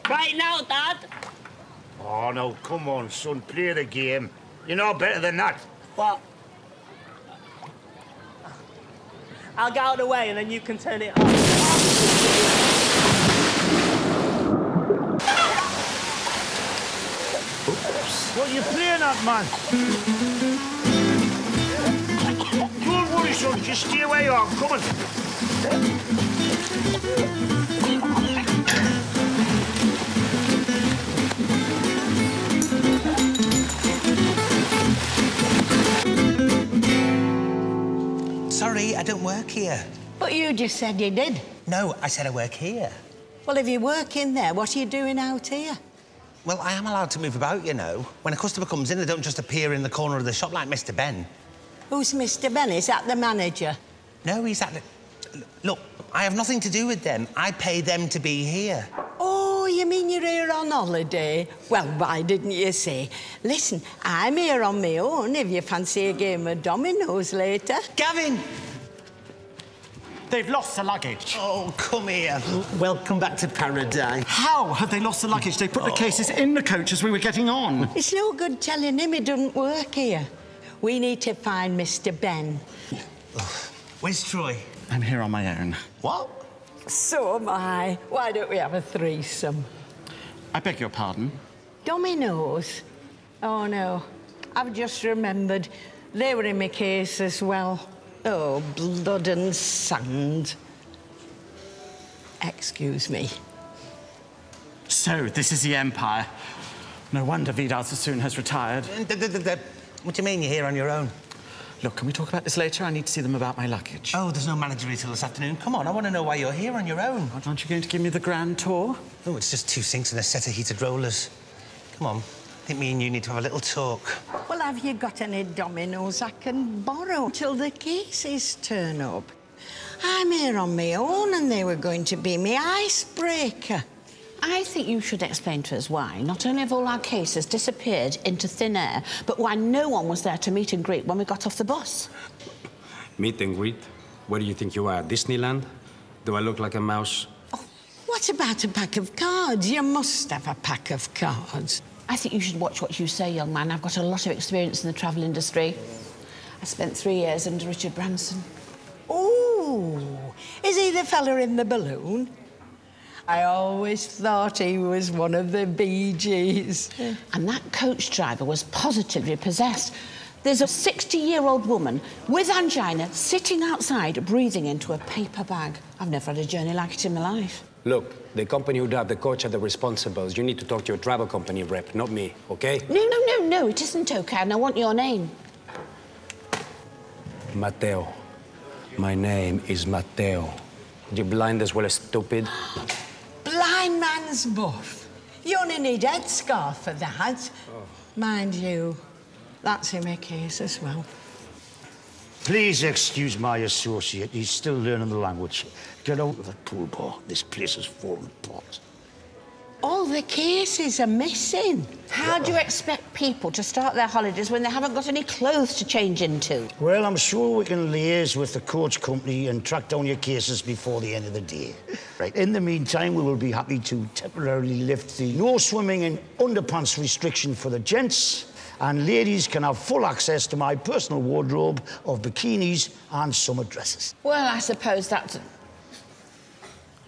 Right now, Dad. Oh, no, come on, son, play the game. You know better than that. What? I'll get out of the way and then you can turn it off. Oops. What are you playing at, man? Don't worry, son, just stay where you are. I'm coming. Sorry, I don't work here. But you just said you did. No, I said I work here. Well, if you work in there, what are you doing out here? Well, I am allowed to move about, you know. When a customer comes in, they don't just appear in the corner of the shop like Mr. Ben. Who's Mr. Ben? Is that the manager? No, he's at the... Look, I have nothing to do with them. I pay them to be here. Oh, you mean you're here on holiday? Well, why didn't you say? Listen, I'm here on my own if you fancy a game of dominoes later. Gavin! They've lost the luggage. Oh, come here. Welcome back to paradise. How have they lost the luggage? They put the cases in the coach as we were getting on. It's no good telling him he doesn't work here. We need to find Mr. Ben. Where's Troy? I'm here on my own. What? So am I. Why don't we have a threesome? I beg your pardon? Dominoes? Oh, no. I've just remembered. They were in my case as well. Oh, blood and sand. Excuse me. So, this is the Empire. No wonder Vidal Sassoon has retired. What do you mean you're here on your own? Look, can we talk about this later? I need to see them about my luggage. Oh, there's no manager here till this afternoon. Come on, I want to know why you're here on your own. Aren't you going to give me the grand tour? Oh, it's just 2 sinks and a set of heated rollers. Come on. I think me and you need to have a little talk. Well, have you got any dominoes I can borrow till the cases turn up? I'm here on my own and they were going to be my icebreaker. I think you should explain to us why not only have all our cases disappeared into thin air, but why no one was there to meet and greet when we got off the bus. Meet and greet? Where do you think you are, Disneyland? Do I look like a mouse? Oh, what about a pack of cards? You must have a pack of cards. I think you should watch what you say, young man. I've got a lot of experience in the travel industry. I spent 3 years under Richard Branson. Oh, is he the fella in the balloon? I always thought he was one of the Bee Gees. And that coach driver was positively possessed. There's a 60-year-old woman with angina sitting outside breathing into a paper bag. I've never had a journey like it in my life. Look, the company who drive the coach are the responsibles. You need to talk to your travel company rep, not me, OK? No, it isn't OK, and I want your name. Matteo. My name is Matteo. You blind as well as stupid? Blind man's buff. You only need a headscarf for that. Oh. Mind you, that's in my case as well. Please excuse my associate. He's still learning the language. Get out of the pool bar. This place is falling apart. All the cases are missing. How do you expect people to start their holidays when they haven't got any clothes to change into? Well, I'm sure we can liaise with the coach company and track down your cases before the end of the day. Right. In the meantime, we will be happy to temporarily lift the no swimming in underpants restriction for the gents, and ladies can have full access to my personal wardrobe of bikinis and summer dresses. Well, I suppose that's...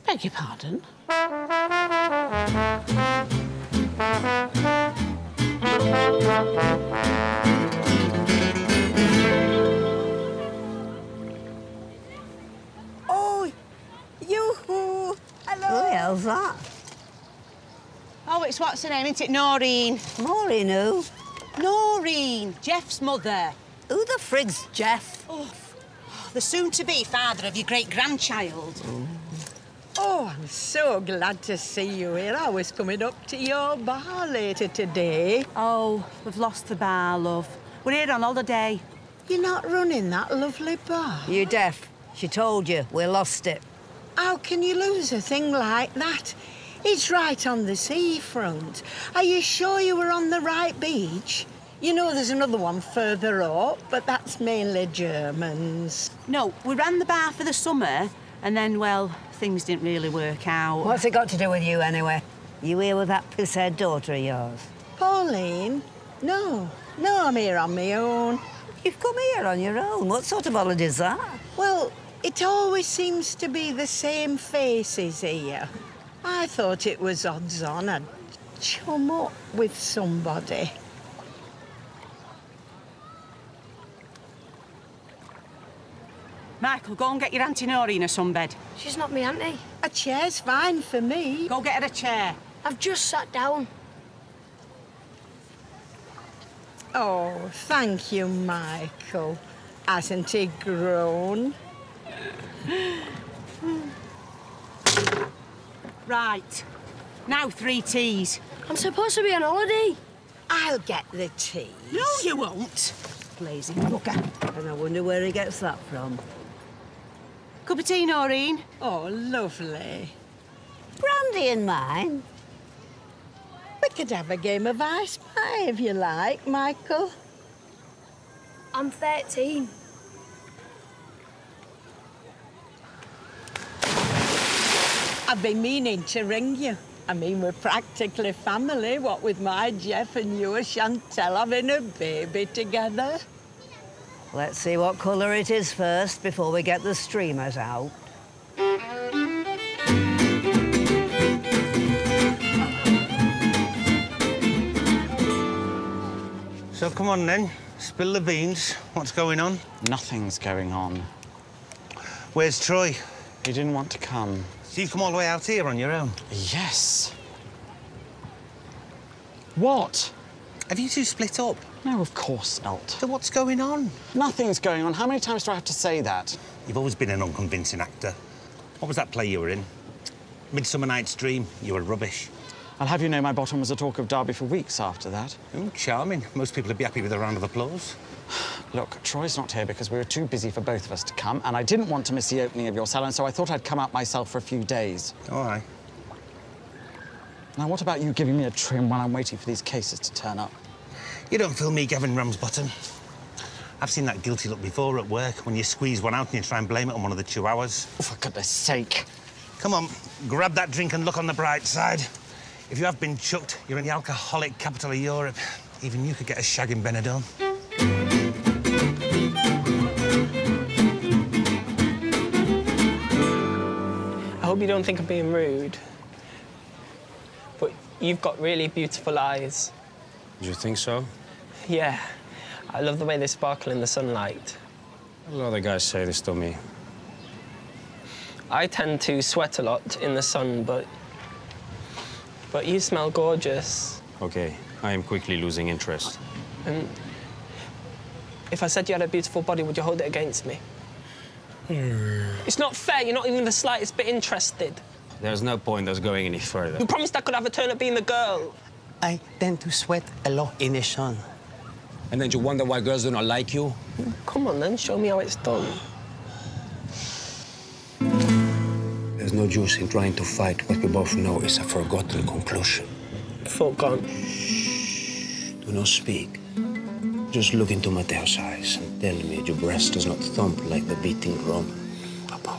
Beg your pardon? Oh, yoo-hoo! Hello! Who the hell's that? Oh, it's what's her name, isn't it? Noreen. Maureen who? Noreen, Jeff's mother. Who the frig's Jeff? Oh, the soon-to-be father of your great-grandchild. Oh, I'm so glad to see you here. I was coming up to your bar later today. Oh, we've lost the bar, love. We're here on holiday. You're not running that lovely bar? You deaf. She told you. We lost it. How can you lose a thing like that? It's right on the seafront. Are you sure you were on the right beach? You know there's another one further up, but that's mainly Germans. No, we ran the bar for the summer, and then, well, things didn't really work out. What's it got to do with you, anyway? You here with that pisshead daughter of yours? Pauline? No, I'm here on my own. You've come here on your own. What sort of holiday's that? Well, it always seems to be the same faces here. I thought it was odds on I'd chum up with somebody. Michael, go and get your Auntie Noreen a sunbed. She's not me auntie. A chair's fine for me. Go get her a chair. I've just sat down. Oh, thank you, Michael. Hasn't he grown? Right. Now 3 teas. I'm supposed to be on holiday. I'll get the tea. No, you won't. Lazy bugger. And I wonder where he gets that from. Cup of tea, Noreen. Oh, lovely. Brandy in mine. We could have a game of I Spy if you like, Michael. I'm 13. I've been meaning to ring you. I mean, we're practically family, what with my Jeff and you and Chantel having a baby together. Let's see what colour it is first before we get the streamers out. So come on then, spill the beans. What's going on? Nothing's going on. Where's Troy? He didn't want to come. So you've come all the way out here on your own? Yes. What? Have you two split up? No, of course not. So what's going on? Nothing's going on. How many times do I have to say that? You've always been an unconvincing actor. What was that play you were in? Midsummer Night's Dream. You were rubbish. I'll have you know my bottom was a talk of Derby for weeks after that. Oh, charming. Most people would be happy with a round of applause. Look, Troy's not here because we were too busy for both of us to come, and I didn't want to miss the opening of your salon, so I thought I'd come out myself for a few days. All right. Now, what about you giving me a trim while I'm waiting for these cases to turn up? You don't feel me, Gavin Ramsbottom. I've seen that guilty look before at work, when you squeeze one out and you try and blame it on one of the chihuahuas. Oh, for goodness sake. Come on, grab that drink and look on the bright side. If you have been chucked, you're in the alcoholic capital of Europe. Even you could get a shag in Benidorm. I hope you don't think I'm being rude, but you've got really beautiful eyes. Do you think so? Yeah, I love the way they sparkle in the sunlight. A lot of guys say this to me. I tend to sweat a lot in the sun, but you smell gorgeous. Okay, I am quickly losing interest. And if I said you had a beautiful body, would you hold it against me? It's not fair. You're not even the slightest bit interested. There's no point us going any further. You promised I could have a turn at being the girl. I tend to sweat a lot in the sun. And then you wonder why girls do not like you? Come on, then. Show me how it's done. There's no use in trying to fight what we both know is a forgotten conclusion. Forgone. Do not speak. Just look into Mateo's eyes and tell me your breast does not thump like the beating drum. Papa,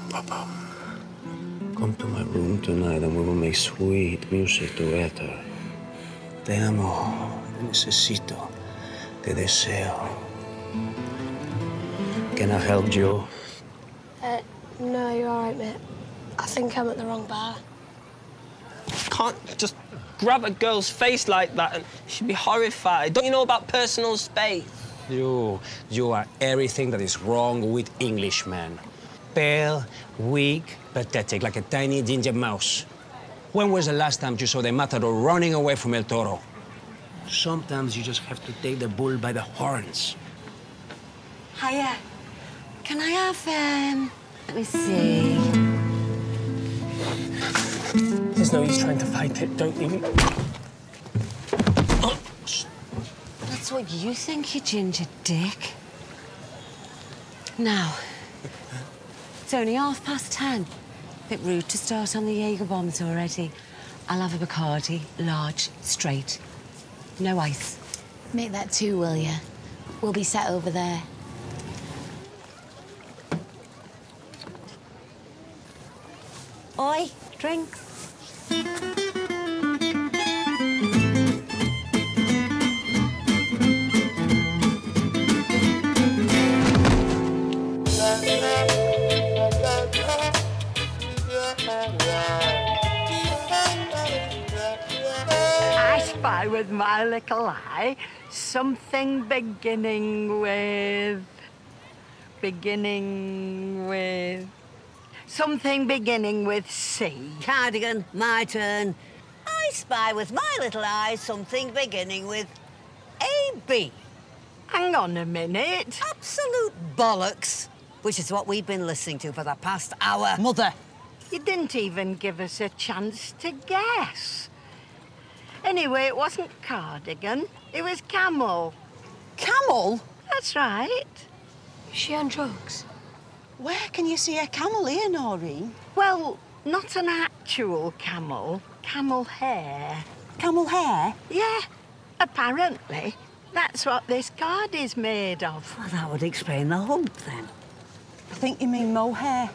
Papa. Come to my room tonight and we will make sweet music together. Te amo, te necesito, te deseo. Can I help you? No, you're all right, mate. I think I'm at the wrong bar. Can't just grab a girl's face like that and she'd be horrified. Don't you know about personal space? You are everything that is wrong with Englishmen. Pale, weak, pathetic, like a tiny ginger mouse. When was the last time you saw the matador running away from El Toro? Sometimes you just have to take the bull by the horns. Hiya. Can I have, let me see. There's no use trying to fight it, don't you? That's what you think, you ginger dick. Now, it's only 10:30. Bit rude to start on the Jaeger bombs already. I'll have a Bacardi, large, straight. No ice. Make that 2, will you? We'll be set over there. Oi, drinks. Spy with my little eye. Something beginning with... Something beginning with C. Cardigan, my turn. I spy with my little eye something beginning with A-B. Hang on a minute. Absolute bollocks, which is what we've been listening to for the past hour. Mother. You didn't even give us a chance to guess. Anyway, it wasn't cardigan, it was camel. Camel? That's right. Is she on drugs? Where can you see a camel here, Noreen? Well, not an actual camel. Camel hair. Camel hair? Yeah, apparently. That's what this card is made of. Well, that would explain the hump, then. I think you mean mohair.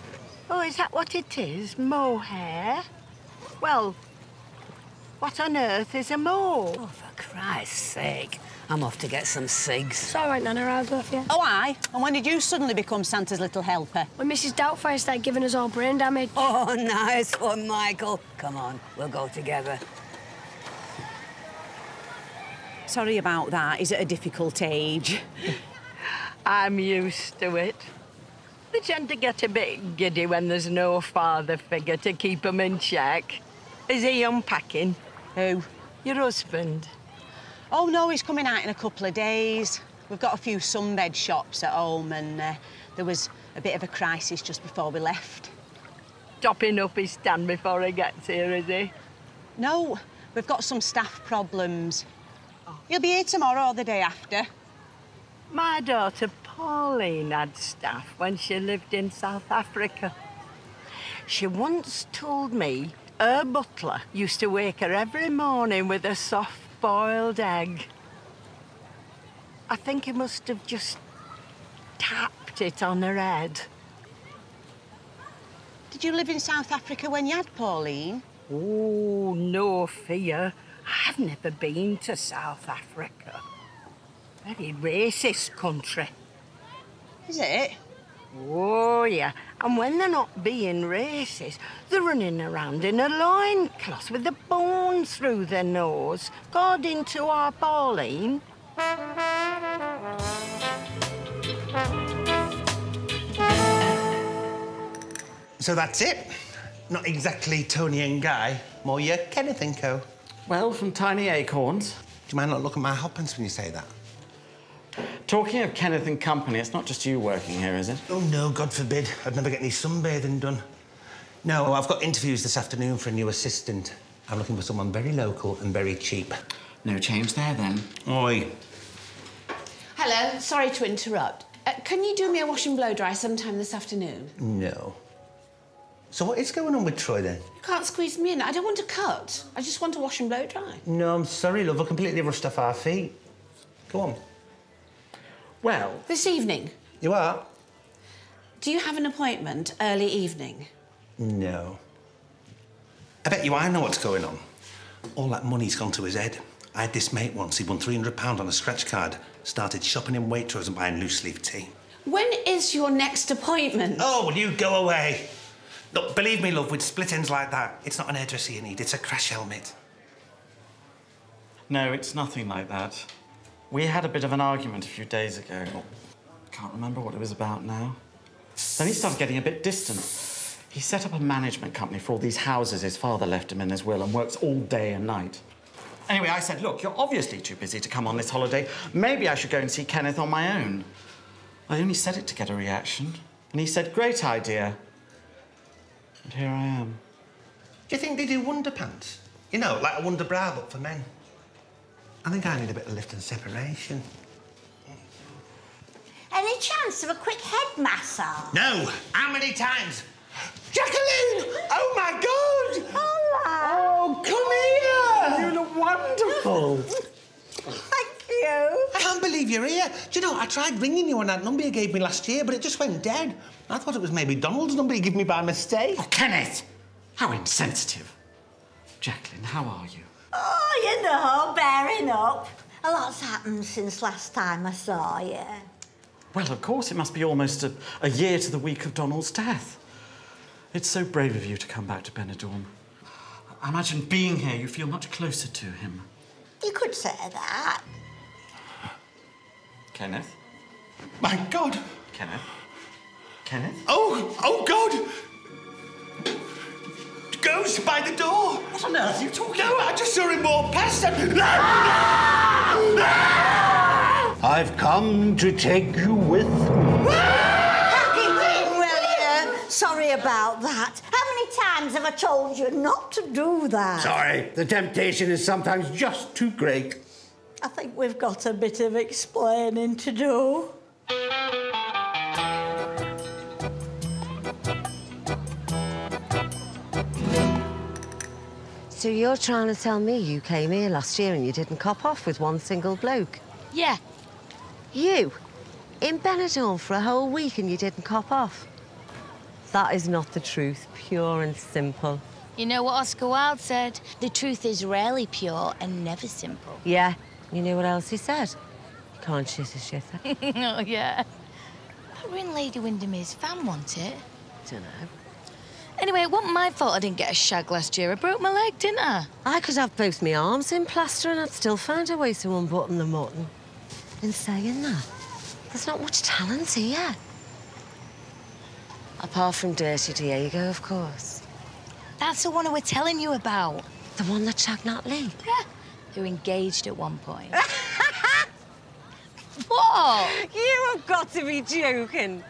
Oh, is that what it is? Mohair? Well, what on earth is a mole? Oh, for Christ's sake. I'm off to get some cigs. It's all right, Nana, I'll go with you. Oh, aye? And when did you suddenly become Santa's little helper? When Mrs. Doubtfire started giving us all brain damage. Oh, nice one, Michael. Come on, we'll go together. Sorry about that. He's at a difficult age. I'm used to it. They tend to get a bit giddy when there's no father figure to keep them in check. Is he unpacking? Who? Your husband. Oh, no, he's coming out in a couple of days. We've got a few sunbed shops at home and there was a bit of a crisis just before we left. Topping up his stand before he gets here, is he? No, we've got some staff problems. He'll be here tomorrow or the day after. My daughter Pauline had staff when she lived in South Africa. She once told me her butler used to wake her every morning with a soft-boiled egg. I think he must have just tapped it on her head. Did you live in South Africa when you had Pauline? Oh, no fear. I've never been to South Africa. Very racist country. Is it? Oh, yeah. And when they're not being racist, they're running around in a loincloth with the bone through their nose, according to our Pauline. So that's it. Not exactly Tony and Guy, more your Kenneth and Co. Well, from Tiny Acorns. Do you mind not looking at my hotpants when you say that? Talking of Kenneth and Company, it's not just you working here, is it? Oh, no, God forbid. I'd never get any sunbathing done. No, I've got interviews this afternoon for a new assistant. I'm looking for someone very local and very cheap. No change there, then. Oi. Hello, sorry to interrupt. Can you do me a wash and blow dry sometime this afternoon? No. So what is going on with Troy, then? You can't squeeze me in. I don't want to cut. I just want to wash and blow dry. No, I'm sorry, love. We're completely rushed off our feet. Go on. Well... This evening? You are? Do you have an appointment early evening? No. I bet you I know what's going on. All that money's gone to his head. I had this mate once. He won £300 on a scratch card. Started shopping in Waitrose and buying loose-leaf tea. When is your next appointment? Oh, will you go away? Look, believe me, love, with split ends like that, it's not an hairdresser you need, it's a crash helmet. No, it's nothing like that. We had a bit of an argument a few days ago. Can't remember what it was about now. Then he started getting a bit distant. He set up a management company for all these houses his father left him in his will and works all day and night. Anyway, I said, look, you're obviously too busy to come on this holiday. Maybe I should go and see Kenneth on my own. I only said it to get a reaction. And he said, great idea. And here I am. Do you think they do wonder pants? You know, like a wonder bra, but for men. I think I need a bit of lift and separation. Any chance of a quick head massage? No! How many times? Jacqueline! Oh, my God! Hello! Oh, come here! You look wonderful. Thank you. I can't believe you're here. Do you know, I tried ringing you on that number you gave me last year, but it just went dead. I thought it was maybe Donald's number you gave me by mistake. Oh, Kenneth! How insensitive. Jacqueline, how are you? Oh, you know, bearing up. A lot's happened since last time I saw you. Well, of course, it must be almost a year to the week of Donald's death. It's so brave of you to come back to Benidorm. I imagine being here, you feel much closer to him. You could say that. Kenneth? My God! Kenneth? Kenneth? Oh, God! Ghost by the door! What on earth are you talking No, I just saw him walk past and... I've come to take you with me. Pack it in, will you? Sorry about that. How many times have I told you not to do that? Sorry, the temptation is sometimes just too great. I think we've got a bit of explaining to do. So you're trying to tell me you came here last year and you didn't cop off with one single bloke? Yeah. You? In Benidorm for a whole week and you didn't cop off? That is not the truth, pure and simple. You know what Oscar Wilde said? The truth is rarely pure and never simple. Yeah, you know what else he said? You can't shit a shitter. Oh, yeah. But we're in Lady Windermere's fan, want it? Dunno. Anyway, it wasn't my fault I didn't get a shag last year. I broke my leg, didn't I? I could have both my arms in plaster and I'd still find a way to unbutton the mutton. In saying that, there's not much talent here. Apart from Dirty Diego, of course. That's the one I was telling you about. The one that shagged Nat Lee? Yeah. They were engaged at one point. What? You have got to be joking.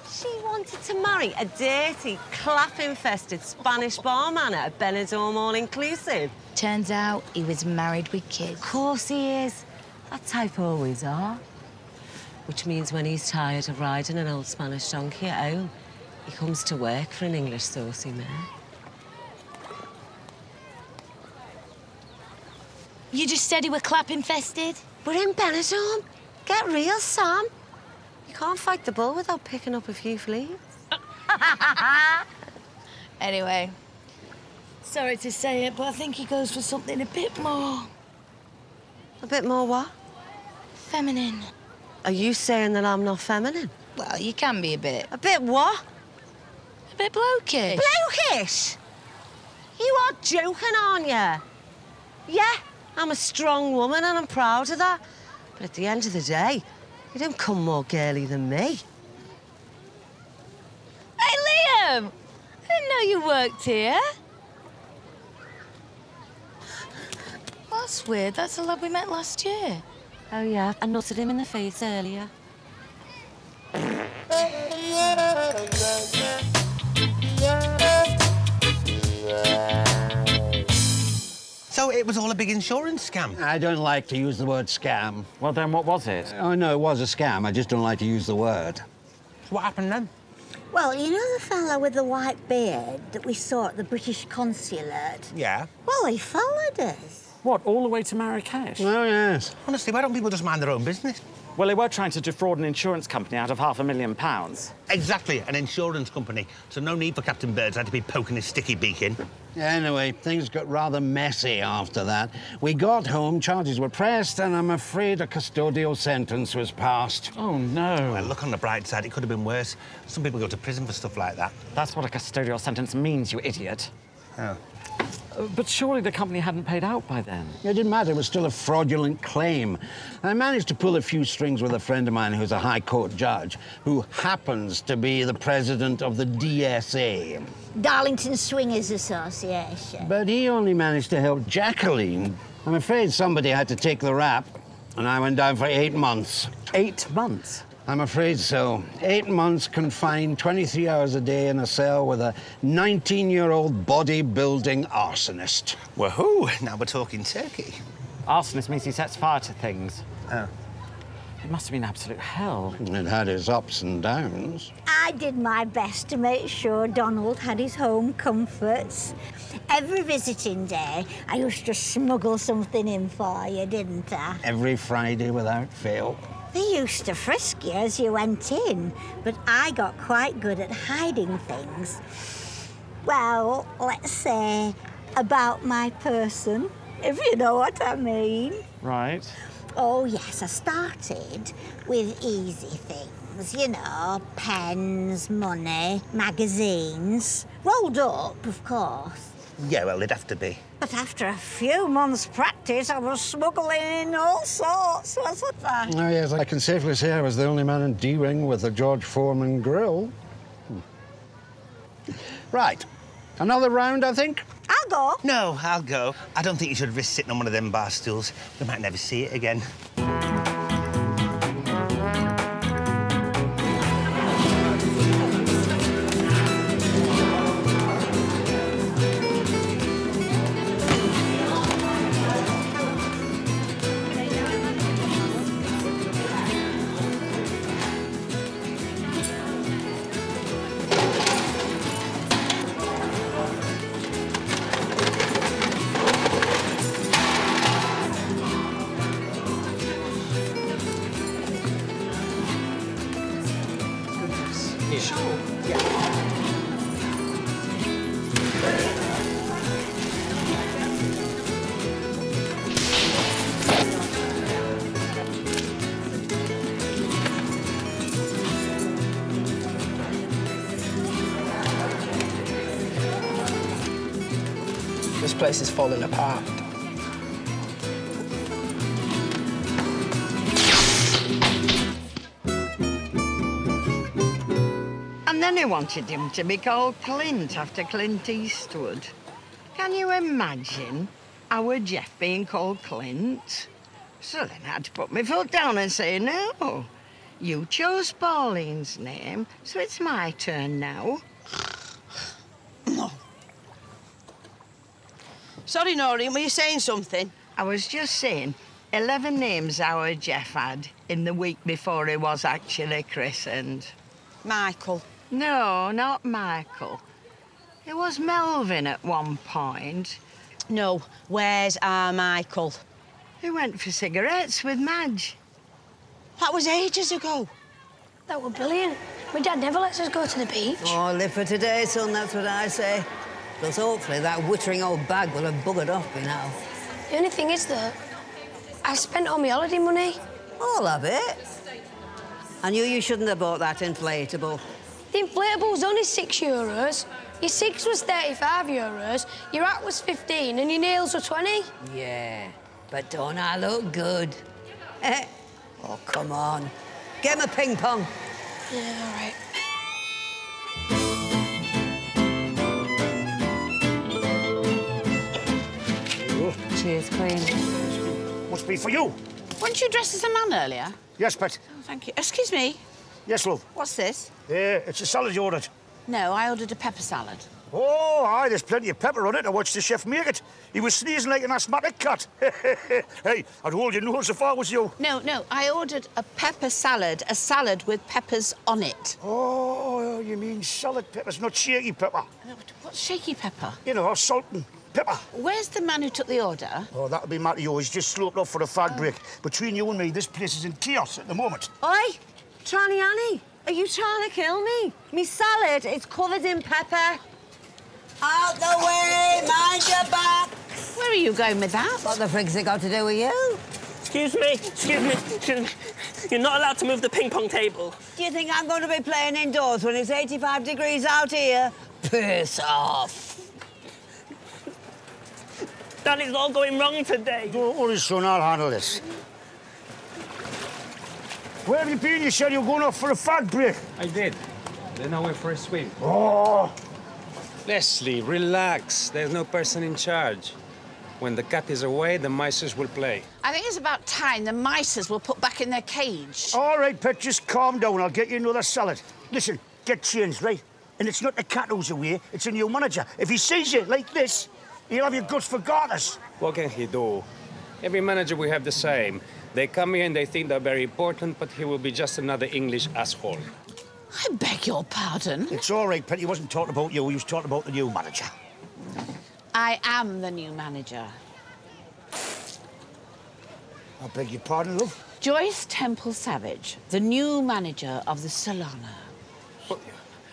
She wanted to marry a dirty, clap-infested Spanish barman at a Benidorm all-inclusive. Turns out he was married with kids. Of course he is. That type always are. Which means when he's tired of riding an old Spanish donkey at home, he comes to work for an English saucy mare. You just said he were clap-infested? We're in Benidorm. Get real, Sam. You can't fight the bull without picking up a few fleas. Anyway, sorry to say it, but I think he goes for something a bit more... A bit more what? Feminine. Are you saying that I'm not feminine? Well, you can be a bit. A bit what? A bit blokish. Blokish? You are joking, aren't you? Yeah, I'm a strong woman and I'm proud of that. But at the end of the day, you don't come more girly than me. Hey, Liam! I didn't know you worked here. That's weird. That's the lad we met last year. Oh, yeah. I nutted him in the face earlier. So it was all a big insurance scam? I don't like to use the word scam. Well, then what was it? Oh, no, it was a scam. I just don't like to use the word. What happened then? Well, you know the fella with the white beard that we saw at the British consulate? Yeah. Well, he followed us. What, all the way to Marrakesh? Oh, yes. Honestly, why don't people just mind their own business? Well, they were trying to defraud an insurance company out of £500,000. Exactly, an insurance company. So no need for Captain Birdseye to be poking his sticky beak in. Anyway, things got rather messy after that. We got home, charges were pressed, and I'm afraid a custodial sentence was passed. Oh, no. Well, look on the bright side, it could have been worse. Some people go to prison for stuff like that. That's what a custodial sentence means, you idiot. Oh. But surely the company hadn't paid out by then. It didn't matter, it was still a fraudulent claim. I managed to pull a few strings with a friend of mine who's a High Court judge, who happens to be the president of the DSA. Darlington Swingers Association. But he only managed to help Jacqueline. I'm afraid somebody had to take the rap, and I went down for 8 months. 8 months? I'm afraid so. 8 months confined, 23 hours a day in a cell with a 19-year-old bodybuilding arsonist. Woohoo! Now we're talking turkey. Arsonist means he sets fire to things. Oh. It must have been absolute hell. It had its ups and downs. I did my best to make sure Donald had his home comforts. Every visiting day, I used to smuggle something in for you, didn't I? Every Friday without fail. They used to frisk you as you went in, but I got quite good at hiding things. Well, let's say about my person, if you know what I mean. Right. Oh, yes, I started with easy things, you know, pens, money, magazines. Rolled up, of course. Yeah, well, they'd have to be. But after a few months' practice, I was smuggling in all sorts, wasn't I? Oh, yes, I can safely say I was the only man in D-Wing with a George Foreman grill. Right. Another round, I think? I'll go. No, I'll go. I don't think you should risk sitting on one of them bar stools. We might never see it again. This place is falling apart. And then he wanted him to be called Clint after Clint Eastwood. Can you imagine our Jeff being called Clint? So then I had to put my foot down and say, no, you chose Pauline's name, so it's my turn now. Sorry, Noreen, were you saying something? I was just saying 11 names our Jeff had in the week before he was actually christened. Michael. No, not Michael. It was Melvin at one point. No, where's our Michael? He went for cigarettes with Madge. That was ages ago. That were brilliant. My dad never lets us go to the beach. Oh, live for today, son, that's what I say. Because hopefully that wittering old bag will have buggered off by now. The only thing is that I've spent all my holiday money. All of it? I knew you shouldn't have bought that inflatable. The inflatable's only €6. Your cigs was €35, your hat was 15 and your nails were 20. Yeah, but don't I look good? Eh? Oh, come on. Get him a ping pong. Yeah, all right. Cheers, Queen. Must be for you. Weren't you dressed as a man earlier? Yes, Pet. Oh, thank you. Excuse me. Yes, love. What's this? It's a salad you ordered. No, I ordered a pepper salad. Oh, aye, there's plenty of pepper on it. I watched the chef make it. He was sneezing like an asthmatic cat. Hey, I'd hold your nose if I was you. No, I ordered a pepper salad, a salad with peppers on it. Oh, you mean salad peppers, not shaky pepper. What's shaky pepper? You know, salt and pepper. Where's the man who took the order? Oh, that'll be Mateo. He's just sloped off for a fag break. Between you and me, this place is in chaos at the moment. Oi, Tranny Annie, are you trying to kill me? Me salad is covered in pepper. Out the way, mind your back. Where are you going with that? What the frig's it got to do with you? Excuse me. You're not allowed to move the ping pong table. Do you think I'm going to be playing indoors when it's 85 degrees out here? Piss off. Dad, it's all going wrong today. Don't worry, son, I'll handle this. Where have you been? You said you were going off for a fag break. I did. Then I went for a swim. Oh! Leslie, relax. There's no person in charge. When the cat is away, the mice will play. I think it's about time the mices were put back in their cage. All right, Pet, just calm down. I'll get you another salad. Listen, get changed, right? And it's not the cat who's away, it's a new manager. If he sees you like this, he'll have your guts for garters. What can he do? Every manager we have the same. They come here and they think they're very important, but he will be just another English asshole. I beg your pardon? It's all right, Pet. He wasn't talking about you. He was talking about the new manager. I am the new manager. I beg your pardon, love? Joyce Temple Savage, the new manager of the Solana.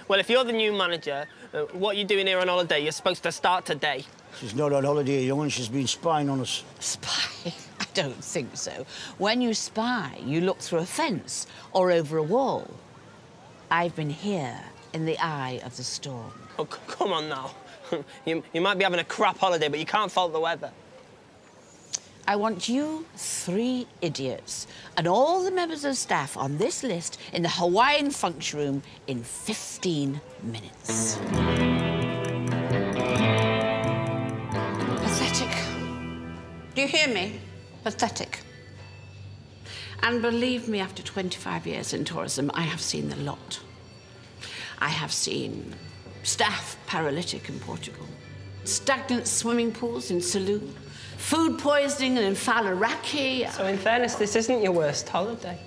Well, if you're the new manager, what are you doing here on holiday? You're supposed to start today. She's not on holiday, young, and she's been spying on us. Spy? I don't think so. When you spy, you look through a fence or over a wall. I've been here in the eye of the storm. Oh, come on now. You might be having a crap holiday, but you can't fault the weather. I want you 3 idiots and all the members of staff on this list in the Hawaiian function room in 15 minutes. Pathetic. Do you hear me? Pathetic. And believe me, after 25 years in tourism, I have seen the lot. I have seen staff paralytic in Portugal, stagnant swimming pools in Sulu, food poisoning in Faliraki. So in fairness, this isn't your worst holiday.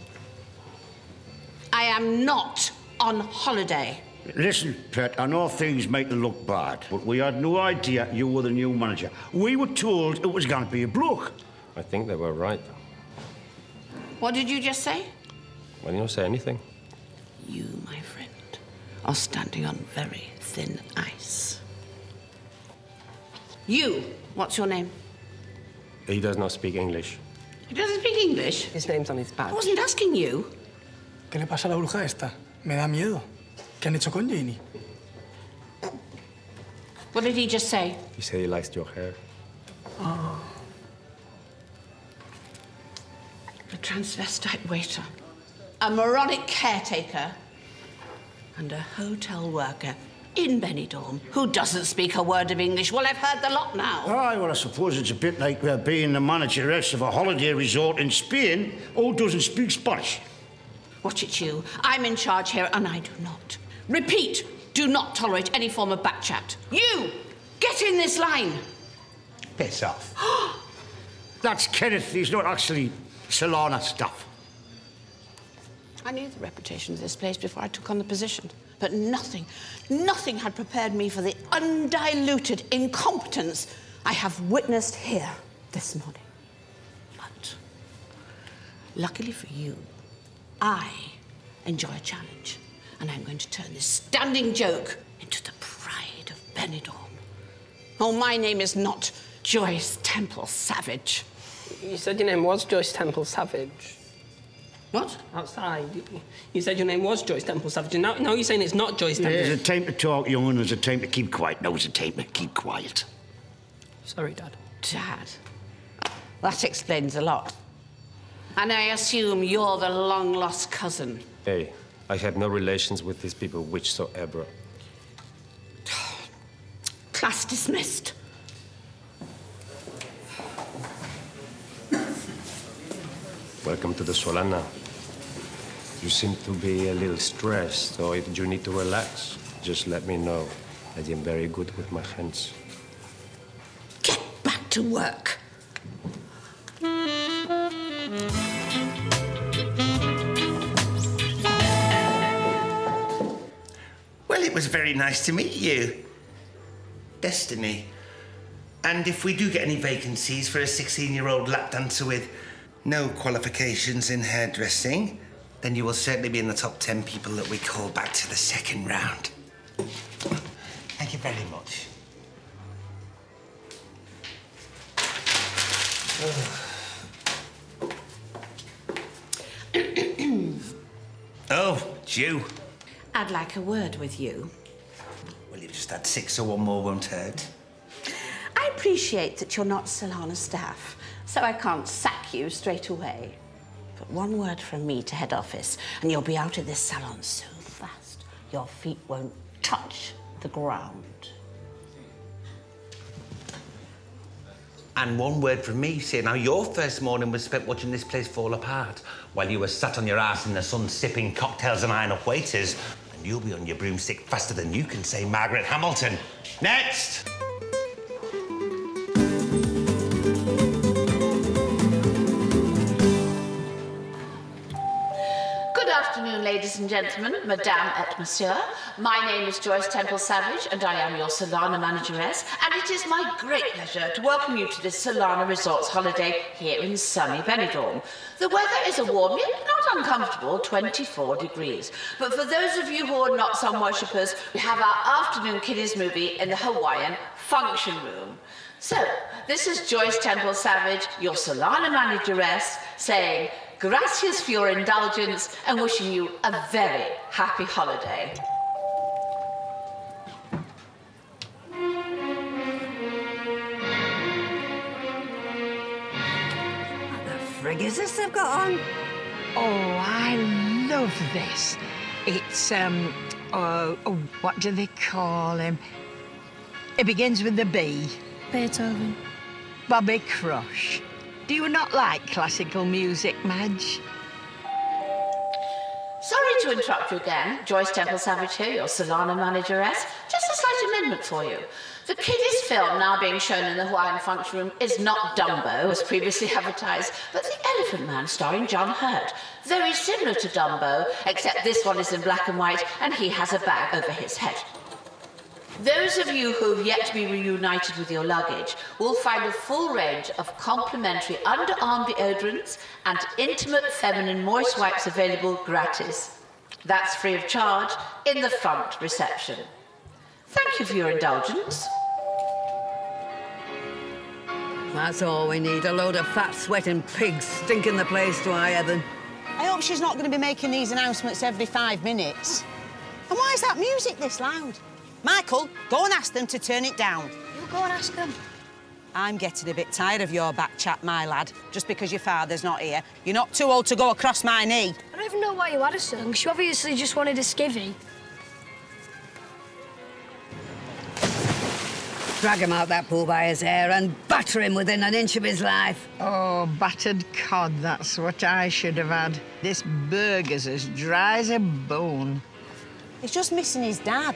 I am not on holiday. Listen, Pet, I know things make it look bad, but we had no idea you were the new manager. We were told it was going to be a bloke. I think they were right. What did you just say? Well, you don't say anything. You, my friend, are standing on very thin ice. You, what's your name? He does not speak English. He doesn't speak English? His name's on his badge. I wasn't asking you. ¿Qué le pasa a la bruja esta? Me da miedo. ¿Qué han hecho con Janie? What did he just say? He said he likes your hair. Oh. A transvestite waiter, a moronic caretaker, and a hotel worker in Benidorm who doesn't speak a word of English. Well, I've heard the lot now. Aye, well, I suppose it's a bit like being the manageress of a holiday resort in Spain who doesn't speak Spanish. Watch it, you. I'm in charge here, and I do not. Repeat, do not tolerate any form of backchat. You, get in this line. Piss off. That's Kenneth. He's not actually Solana stuff. I knew the reputation of this place before I took on the position, but nothing had prepared me for the undiluted incompetence I have witnessed here this morning. But luckily for you, I enjoy a challenge, and I'm going to turn this standing joke into the pride of Benidorm. Oh, my name is not Joyce Temple Savage. You said your name was Joyce Temple Savage. What? Outside. You said your name was Joyce Temple Savage, and now you're saying it's not Joyce Temple. There's a time to talk, young, and there's a time to keep quiet. Now's a time to keep quiet. Sorry, Dad. Dad? That explains a lot. And I assume you're the long-lost cousin. Hey, I had no relations with these people whatsoever. Class dismissed. Welcome to the Solana. You seem to be a little stressed, so if you need to relax, just let me know. I am very good with my hands. Get back to work. Well, it was very nice to meet you. Destiny. And if we do get any vacancies for a 16-year-old lap dancer with no qualifications in hairdressing, then you will certainly be in the top 10 people that we call back to the second round. Thank you very much. Oh, it's you. I'd like a word with you. Well, you've just had 6, so one more won't hurt. I appreciate that you're not Solana staff, so I can't sack you straight away. But one word from me to head office, and you'll be out of this salon so fast, your feet won't touch the ground. And one word from me, saying how your first morning was spent watching this place fall apart while you were sat on your ass in the sun sipping cocktails and eyeing up waiters. And you'll be on your broomstick faster than you can say Margaret Hamilton. Next! Good afternoon, ladies and gentlemen, Madame et Monsieur. My name is Joyce Temple Savage, and I am your Solana manageress, and it is my great pleasure to welcome you to this Solana Resorts holiday here in sunny Benidorm. The weather is a warm, yet not uncomfortable 24 degrees. But for those of you who are not sun worshippers, we have our afternoon kiddies movie in the Hawaiian function room. So, this is Joyce Temple Savage, your Solana manageress, saying gracias for your indulgence and wishing you a very happy holiday. friggers this they've got on? Oh, I love this. It's, what do they call him? It begins with the B. Beethoven. Bobby Crush. Do you not like classical music, Madge? Sorry to interrupt you again. Joyce Temple Savage here, your Solana manageress. Just a slight amendment for you. The kiddies film now being shown in the Hawaiian Function Room is not Dumbo, as previously advertised, but The Elephant Man starring John Hurt. Very similar to Dumbo, except this one is in black and white and he has a bag over his head. Those of you who have yet to be reunited with your luggage will find a full range of complimentary underarm deodorants and intimate feminine moist wipes available gratis. That's free of charge in the front reception. Thank you for your indulgence. That's all we need, a load of fat, sweating pigs stinking the place to high heaven. I hope she's not going to be making these announcements every 5 minutes. And why is that music this loud? Michael, go and ask them to turn it down. You go and ask them. I'm getting a bit tired of your back chat, my lad. Just because your father's not here. You're not too old to go across my knee. I don't even know why you had a song. She obviously just wanted a skivvy. Drag him out that pool by his hair and batter him within an inch of his life. Oh, battered cod, that's what I should have had. This burger's as dry as a bone. He's just missing his dad.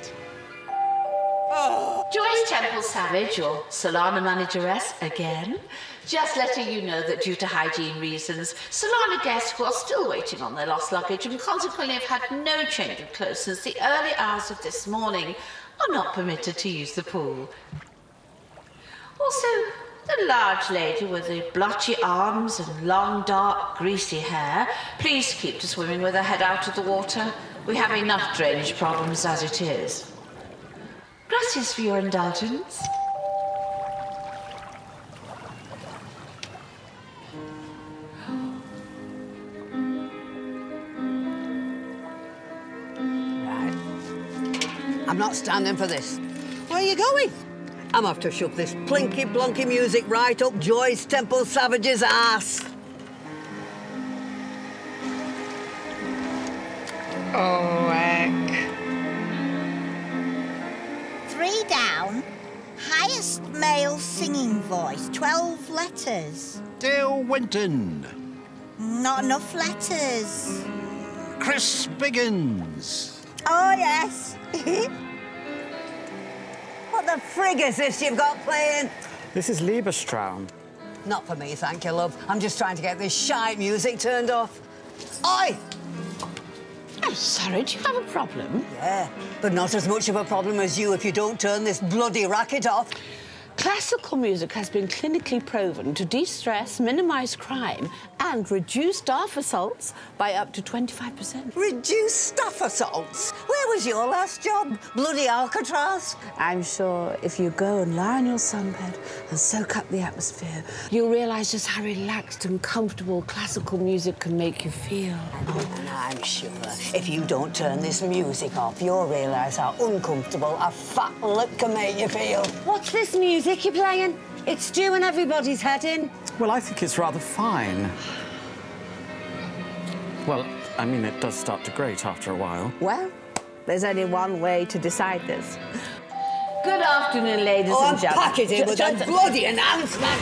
Joyce Temple Savage, your Solana manageress, again. Just letting you know that due to hygiene reasons, Solana guests who are still waiting on their lost luggage and consequently have had no change of clothes since the early hours of this morning are not permitted to use the pool. Also, the large lady with the blotchy arms and long, dark, greasy hair, please keep to swimming with her head out of the water. We have enough drainage problems as it is. Gracias for your indulgence. Right. I'm not standing for this. Where are you going? I'm off to shove this plinky-blonky music right up Joyce Temple Savage's ass. Oh, heck. 3 down. Highest male singing voice, 12 letters. Dale Winton. Not enough letters. Chris Biggins. Oh, yes. What the frig is this you've got playing? This is Liebestraum. Not for me, thank you, love. I'm just trying to get this shite music turned off. Oi! I'm sorry, do you have a problem? Yeah, but not as much of a problem as you if you don't turn this bloody racket off. Classical music has been clinically proven to de-stress, minimise crime and reduce staff assaults by up to 25%. Reduce staff assaults? Where was your last job? Bloody Alcatraz? I'm sure if you go and lie on your sunbed and soak up the atmosphere, you'll realise just how relaxed and comfortable classical music can make you feel. And I'm sure if you don't turn this music off, you'll realise how uncomfortable a fat lip can make you feel. What's this music you're playing? It's doing everybody's head in. Well, I think it's rather fine. Well, I mean, it does start to grate after a while. Well, there's only one way to decide this. Good afternoon, ladies and gentlemen. Pack it in with a bloody announcement.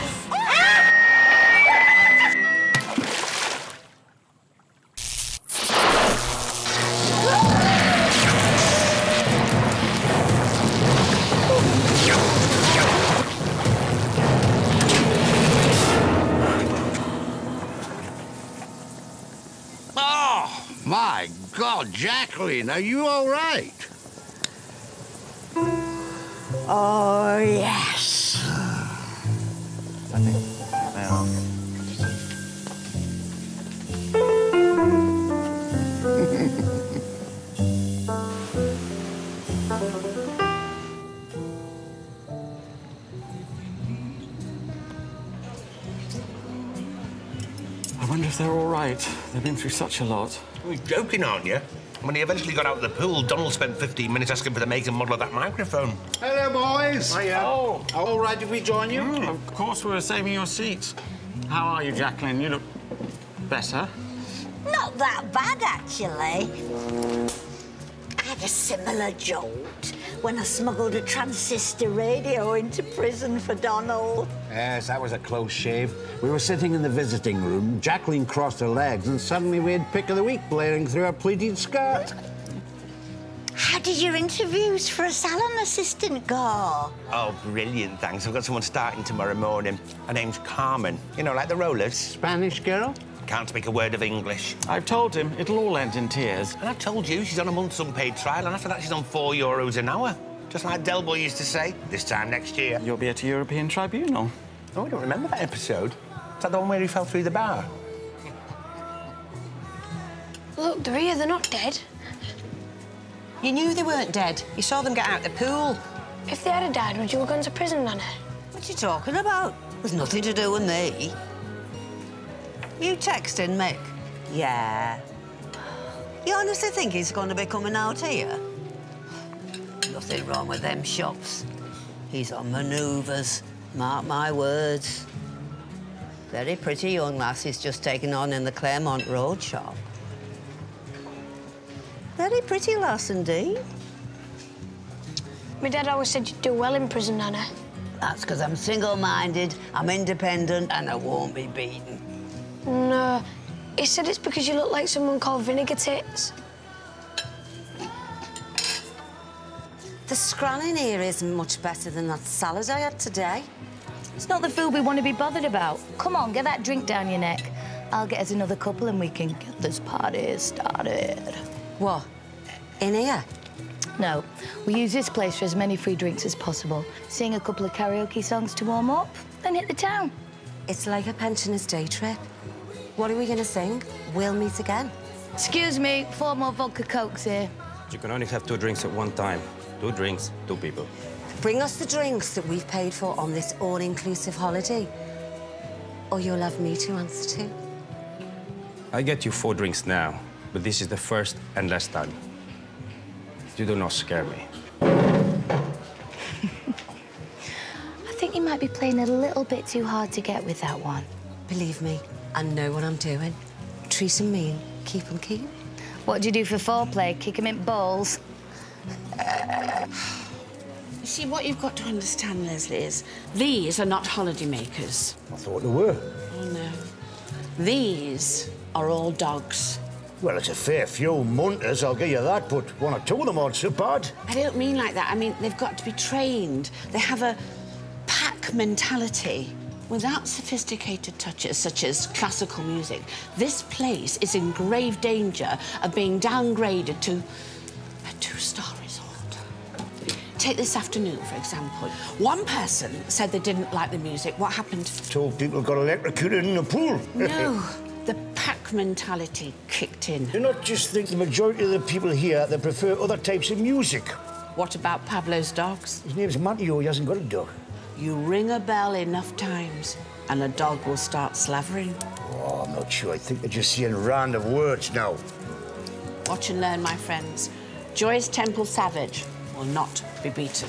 My God, Jacqueline, are you all right? Oh, yes. I think they are. I wonder if they're all right. They've been through such a lot. You're joking, aren't you? When he eventually got out of the pool, Donald spent 15 minutes asking for the make and model of that microphone. Hello, boys. Hiya. Oh, all right if we join you? Of course, we were saving your seats. How are you, Jacqueline? You look better. Not that bad, actually. I had a similar jolt when I smuggled a transistor radio into prison for Donald. Yes, that was a close shave. We were sitting in the visiting room, Jacqueline crossed her legs, and suddenly we had Pick of the Week blaring through her pleated skirt. How did your interviews for a salon assistant go? Oh, brilliant, thanks. I've got someone starting tomorrow morning. Her name's Carmen. You know, like the rollers. Spanish girl? Can't speak a word of English. I've told him it'll all end in tears. And I told you she's on a month's unpaid trial, and after that she's on €4 an hour. Just like Del Boy used to say, this time next year. You'll be at a European tribunal. Oh, I don't remember that episode. Is that the one where he fell through the bar? Look, they're here, they're not dead. You knew they weren't dead. You saw them get out the pool. If they had died, would you have gone to prison, Nana? What are you talking about? There's nothing to do with me. You texting Mick? Yeah. You honestly think he's going to be coming out here? Nothing wrong with them shops. He's on manoeuvres, mark my words. Very pretty young lass he's just taken on in the Claremont Road shop. Very pretty lass indeed. My dad always said you'd do well in prison, Nana. That's because I'm single-minded, I'm independent, and I won't be beaten. No, he said it's because you look like someone called Vinegar Tits. The scran in here isn't much better than that salad I had today. It's not the food we want to be bothered about. Come on, get that drink down your neck. I'll get us another couple and we can get this party started. What? In here? No. We use this place for as many free drinks as possible. Sing a couple of karaoke songs to warm up, then hit the town. It's like a pensioner's day trip. What are we going to sing? We'll meet again. Excuse me, 4 more vodka cokes here. You can only have 2 drinks at one time. 2 drinks, 2 people. Bring us the drinks that we've paid for on this all-inclusive holiday. Or you'll have me to answer to. I get you 4 drinks now, but this is the first and last time. You do not scare me. I think you might be playing a little bit too hard to get with that one. Believe me, I know what I'm doing. Treat 'em mean, keep 'em keen. What do you do for foreplay? Kick 'em in balls? You see, what you've got to understand, Leslie, is these are not holidaymakers. I thought they were. Oh, no. These are all dogs. Well, it's a fair few munters, I'll give you that, but 1 or 2 of them aren't so bad. I don't mean like that. I mean, they've got to be trained. They have a pack mentality. Without sophisticated touches, such as classical music, this place is in grave danger of being downgraded to a 2-star resort. Take this afternoon, for example. One person said they didn't like the music. What happened? Told people got electrocuted in the pool. No, the pack mentality kicked in. Do not just think the majority of the people here, they prefer other types of music. What about Pablo's dogs? His name's Matteo, he hasn't got a dog. You ring a bell enough times and a dog will start slavering. Oh, I'm not sure. I think they're just saying random words now. Watch and learn, my friends. Joyce Temple Savage will not be beaten.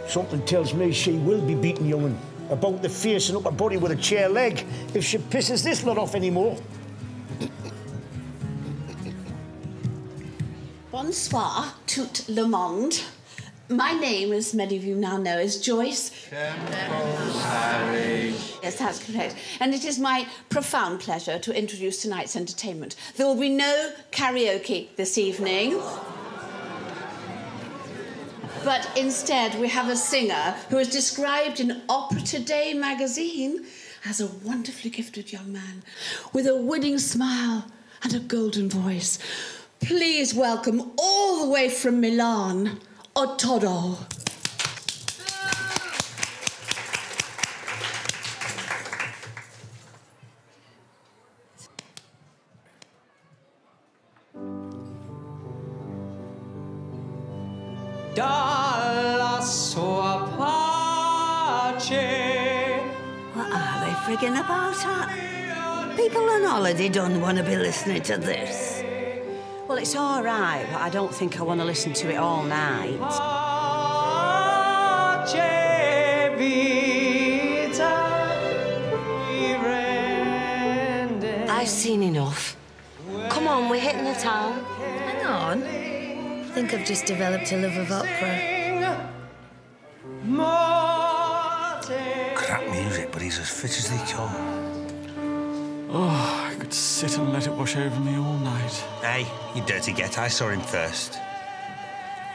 Something tells me she will be beaten, young'un. About the face and upper body with a chair leg if she pisses this lot off anymore. Bonsoir, tout le monde. My name, as many of you now know, is Joyce Temple Savage. Yes, that's correct. And it is my profound pleasure to introduce tonight's entertainment. There will be no karaoke this evening. But instead, we have a singer who is described in Opera Today magazine as a wonderfully gifted young man with a winning smile and a golden voice. Please welcome, all the way from Milan, Ottoro. Dalla sua pace. What are they frigging about at? People on holiday don't want to be listening to this. Well, it's all right, but I don't think I want to listen to it all night. Pace vita. I've seen enough. Come on, we're hitting the town. Hang on. I think I've just developed a love of opera. Crap music, but he's as fit as they come. Oh, I could sit and let it wash over me all night. Hey, you dirty get. I saw him first.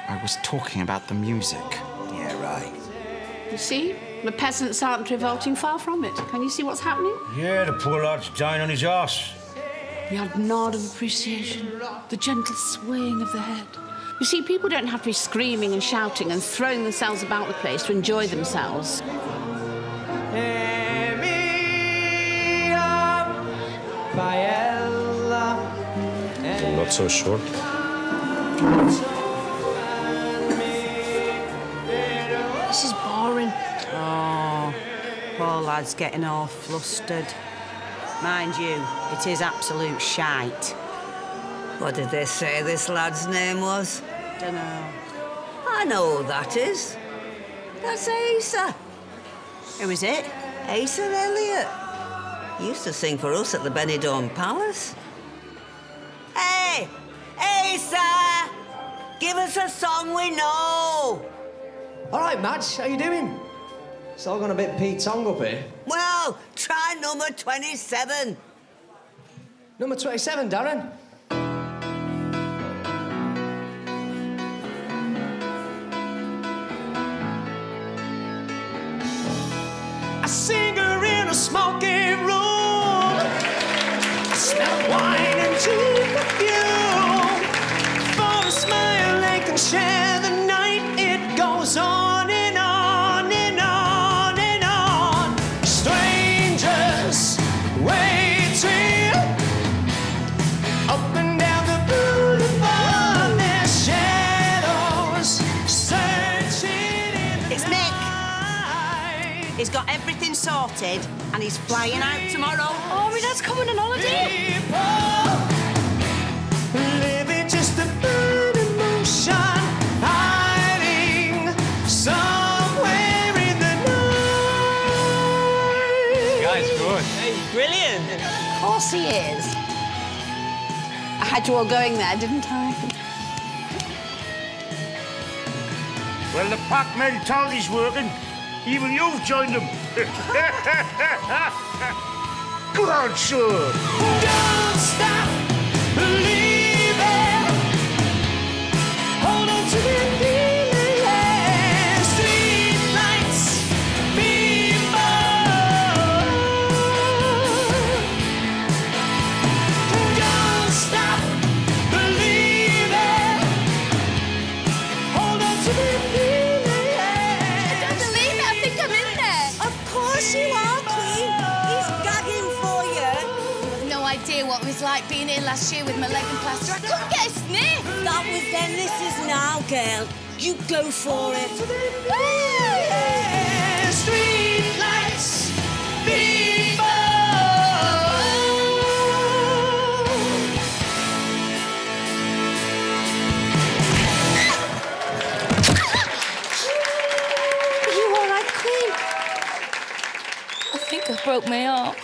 I was talking about the music. Yeah, right. You see? The peasants aren't revolting, far from it. Can you see what's happening? Yeah, the poor lad's dying on his arse. The odd nod of appreciation, the gentle swaying of the head. You see, people don't have to be screaming and shouting and throwing themselves about the place to enjoy themselves. I'm not so sure. This is boring. Oh, poor lad's getting all flustered. Mind you, it is absolute shite. What did they say this lad's name was? Dunno. I know who that is. That's Asa. Who is it? Asa Elliott. He used to sing for us at the Benidorm Palace. Hey! Asa! Give us a song we know! All right, Madge, how you doing? It's all gone a bit Pete Tong up here. Well, try number 27. Number 27, Darren. I sing her in a smoky room. I smell wine and cheap perfume. For a smile they can share the night. It goes on and on and on and on. Strangers waiting up and down the boulevard. Their shadows searching in the It's Mick. He's got everything sorted and he's flying out tomorrow. Oh, my dad's coming on holiday. Living just a bird in motion, hiding somewhere in the night. Guy's good. Hey, brilliant. Of course he is. I had you all going there, didn't I? Well, the pack mentality's working. Even you've joined them. Go on, son. Don't stop believing. Hold on to the feeling. Yeah. Street lights, people. Don't stop believing. Hold on to the feeling. Yeah. Don't believe it, I think I'm in there. Of course you are, Queen. He's gagging for you. I've no idea what it was like being here last year with my leg and plaster. I couldn't get a sniff. That was then, this is now, girl. You go for it. Yeah. Street lights, people. Are you all right, Queen? I think I broke my heart.